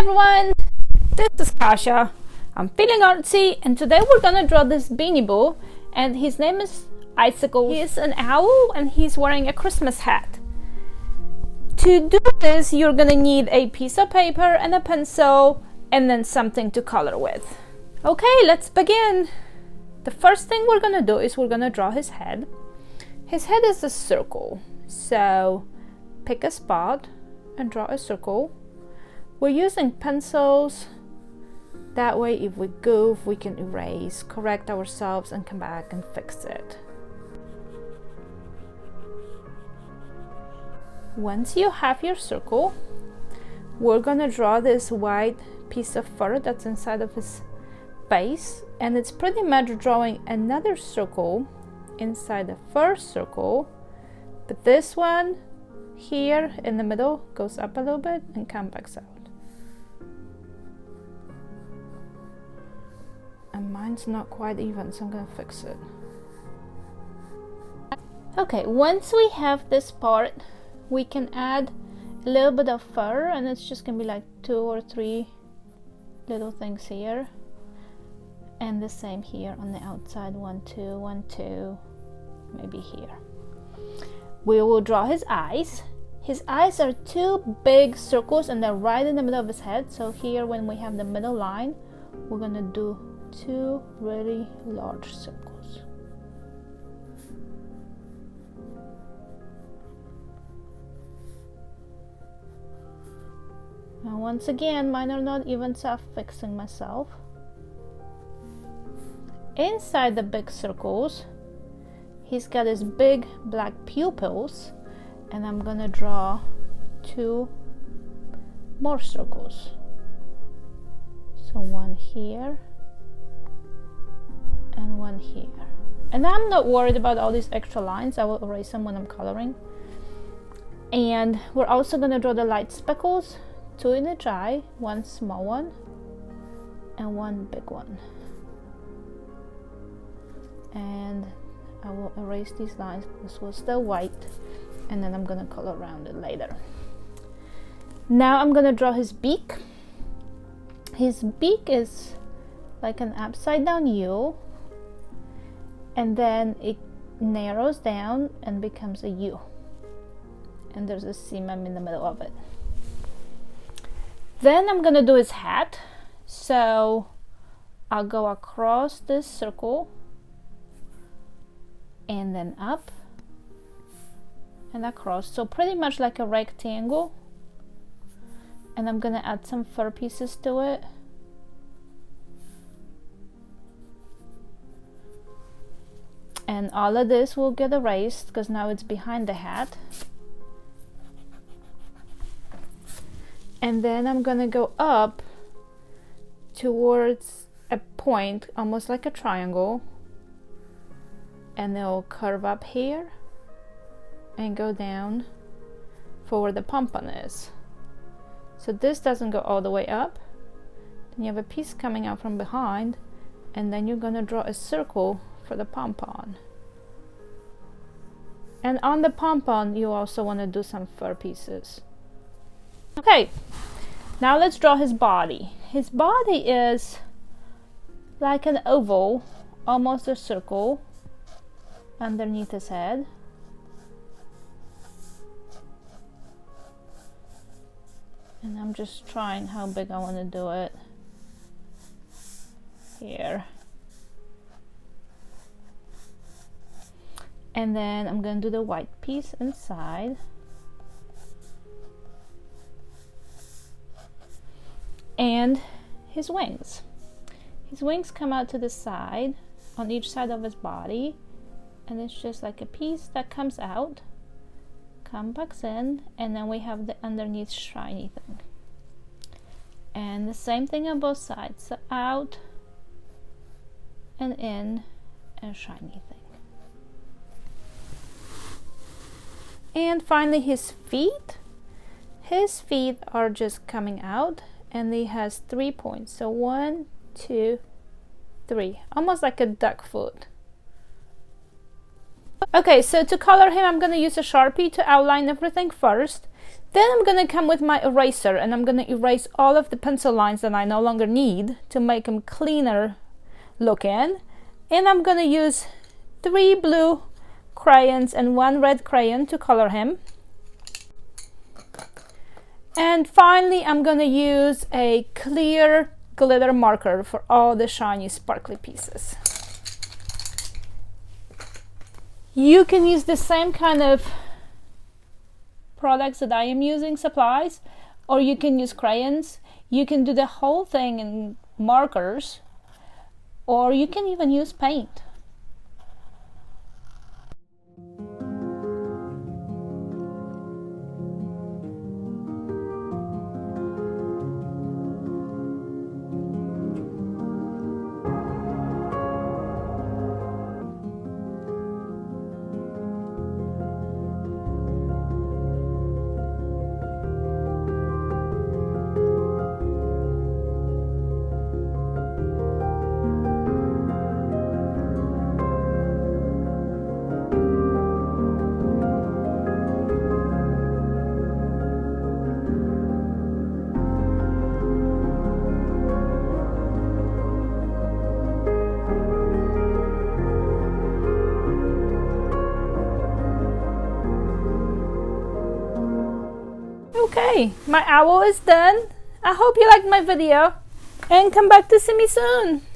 everyone, this is Kasia. I'm feeling artsy and today we're gonna draw this Beanie Boo and his name is Icicles. He is an owl and he's wearing a Christmas hat. To do this you're gonna need a piece of paper and a pencil and then something to color with. Okay, let's begin. The first thing we're gonna do is we're gonna draw his head. His head is a circle, so pick a spot and draw a circle. We're using pencils, that way if we goof we can erase, correct ourselves and come back and fix it. Once you have your circle, we're gonna draw this white piece of fur that's inside of his face, and it's pretty much drawing another circle inside the first circle, but this one here in the middle goes up a little bit and comes back out. And mine's not quite even, so I'm gonna fix it. Okay, once we have this part, we can add a little bit of fur, and it's just gonna be like 2 or 3 little things here, and the same here on the outside. 1, 2, 1, 2, maybe here. We will draw his eyes. His eyes are 2 big circles and they're right in the middle of his head. So here, when we have the middle line, we're gonna do 2 really large circles. Now once again, mine are not even, so I'm fixing myself. Inside the big circles, he's got his big black pupils, and I'm gonna draw 2 more circles. So 1 here and 1 here. And I'm not worried about all these extra lines. I will erase them when I'm coloring. And we're also gonna draw the light speckles, 2 in each eye, 1 small one and 1 big one. And I will erase these lines because we're still white, and then I'm gonna color around it later. Now I'm gonna draw his beak. His beak is like an upside down U, and then it narrows down and becomes a U, and there's a seam in the middle of it. Then I'm gonna do his hat, so I'll go across this circle and then up and across, so pretty much like a rectangle, and I'm gonna add some fur pieces to it. And all of this will get erased because now it's behind the hat. And then I'm gonna go up towards a point, almost like a triangle, and it'll curve up here and go down for where the pompon is. So this doesn't go all the way up. Then you have a piece coming out from behind, and then you're gonna draw a circle for the pompon. And on the pompon you also want to do some fur pieces. Okay, now let's draw his body. His body is like an oval, almost a circle, underneath his head. And I'm just trying how big I want to do it here. And then I'm going to do the white piece inside. And his wings. His wings come out to the side on each side of his body, and it's just like a piece that comes out, comes back in, and then we have the underneath shiny thing. And the same thing on both sides, so out and in and shiny thing. And finally his feet. His feet are just coming out, and he has 3 points, so 1, 2, 3, almost like a duck foot. Okay, so to color him I'm going to use a Sharpie to outline everything first, Then I'm gonna come with my eraser and I'm gonna erase all of the pencil lines that I no longer need to make them cleaner looking. And I'm gonna use 3 blue crayons and 1 red crayon to color him. And finally, I'm gonna use a clear glitter marker for all the shiny sparkly pieces. You can use the same kind of products that I am using, supplies, or you can use crayons. You can do the whole thing in markers, or you can even use paint. Okay, my owl is done. I hope you liked my video and come back to see me soon.